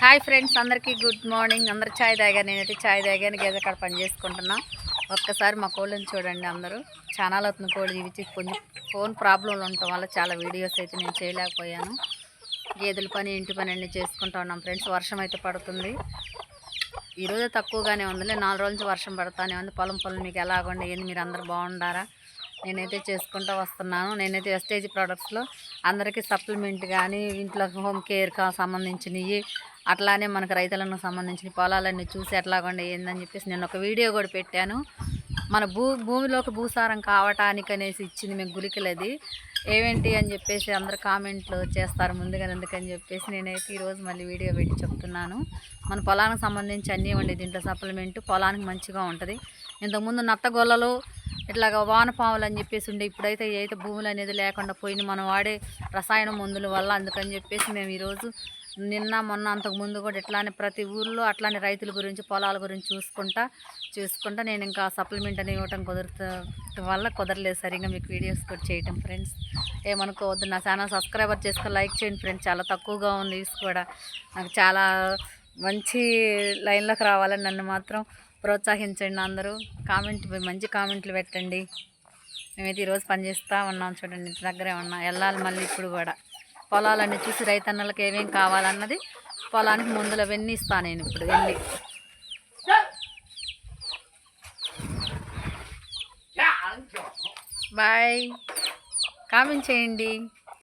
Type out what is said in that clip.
Hi friends, అందరికీ good morning. అందరు చాయ్ తాగారు. నేనైతే చాయ్ తాగాను. గేదె కాడ పని చేసుకుంటున్నా. ఒక్కసారి మా కోళ్ళని చూడండి. అందరూ ఛానల్ అవుతుంది కోళ్ళు ఇవి కొంచెం ఫోన్ ప్రాబ్లంలు ఉండటం వల్ల చాలా వీడియోస్ అయితే నేను చేయలేకపోయాను. గేదెల పని ఇంటి పని అన్నీ చేసుకుంటూ ఉన్నాం ఫ్రెండ్స్. వర్షం అయితే పడుతుంది. ఈరోజే తక్కువగానే ఉందిలే, 4 రోజుల నుంచి వర్షం పడతానే ఉంది. పొలం మీకు ఎలాగండి ఏంది, మీరు అందరు బాగుండారా? నేనైతే చేసుకుంటూ వస్తున్నాను. నేనైతే వెస్టేజ్ ప్రోడక్ట్స్లో అందరికీ సప్లిమెంట్ కానీ ఇంట్లో హోమ్ కేర్కి సంబంధించినవి, అట్లానే మనకు రైతులకు సంబంధించిన పొలాలన్నీ చూసి ఎట్లాగండి ఏందని చెప్పేసి నేను ఒక వీడియో కూడా పెట్టాను. మన భూమిలోకి భూసారం కావటానికి అనేసి ఇచ్చింది మేము గులికలది ఏమేంటి అని చెప్పేసి అందరు కామెంట్లు చేస్తారు ముందుగా, ఎందుకని చెప్పేసి నేనైతే ఈరోజు మళ్ళీ వీడియో పెట్టి చెప్తున్నాను. మన పొలానికి సంబంధించి అన్నీ ఉండే దీంట్లో సప్లిమెంట్ పొలానికి మంచిగా ఉంటుంది. ఇంతకుముందు నత్తగొల్లలు ఇట్లాగ వానపాములు అని చెప్పేసి ఉండే, ఇప్పుడైతే ఏదైతే భూములు అనేది లేకుండా పోయిన మనం వాడే రసాయన మందుల వల్ల, అందుకని చెప్పేసి మేము ఈరోజు నిన్న మొన్న అంతకుముందు కూడా ఇట్లానే ప్రతి ఊర్లో అట్లానే రైతుల గురించి పొలాల గురించి చూసుకుంటా నేను ఇంకా సప్లిమెంట్ అని ఇవ్వటం కుదరలేదు సరిగ్గా మీకు వీడియోస్ కూడా చేయటం. ఫ్రెండ్స్ ఏమనుకోవద్దు, నా ఛానల్ సబ్స్క్రైబర్ చేసుకొని లైక్ చేయండి ఫ్రెండ్స్. చాలా తక్కువగా ఉంది వ్యూస్ కూడా. నాకు చాలా మంచి లైన్లోకి రావాలని నన్ను మాత్రం ప్రోత్సహించండి. అందరూ మంచి కామెంట్లు పెట్టండి. మేమైతే ఈరోజు పని చేస్తూ ఉన్నాం చూడండి. ఇంటి దగ్గరే ఉన్నా, వెళ్ళాలి మళ్ళీ ఇప్పుడు కూడా. పొలాలన్నీ చూసి రైతన్నలకు ఏమేమి కావాలన్నది పొలానికి మందులు అవన్నీ ఇస్తాను నేను ఇప్పుడు వెళ్ళి. బాయ్, కామెంట్ చేయండి.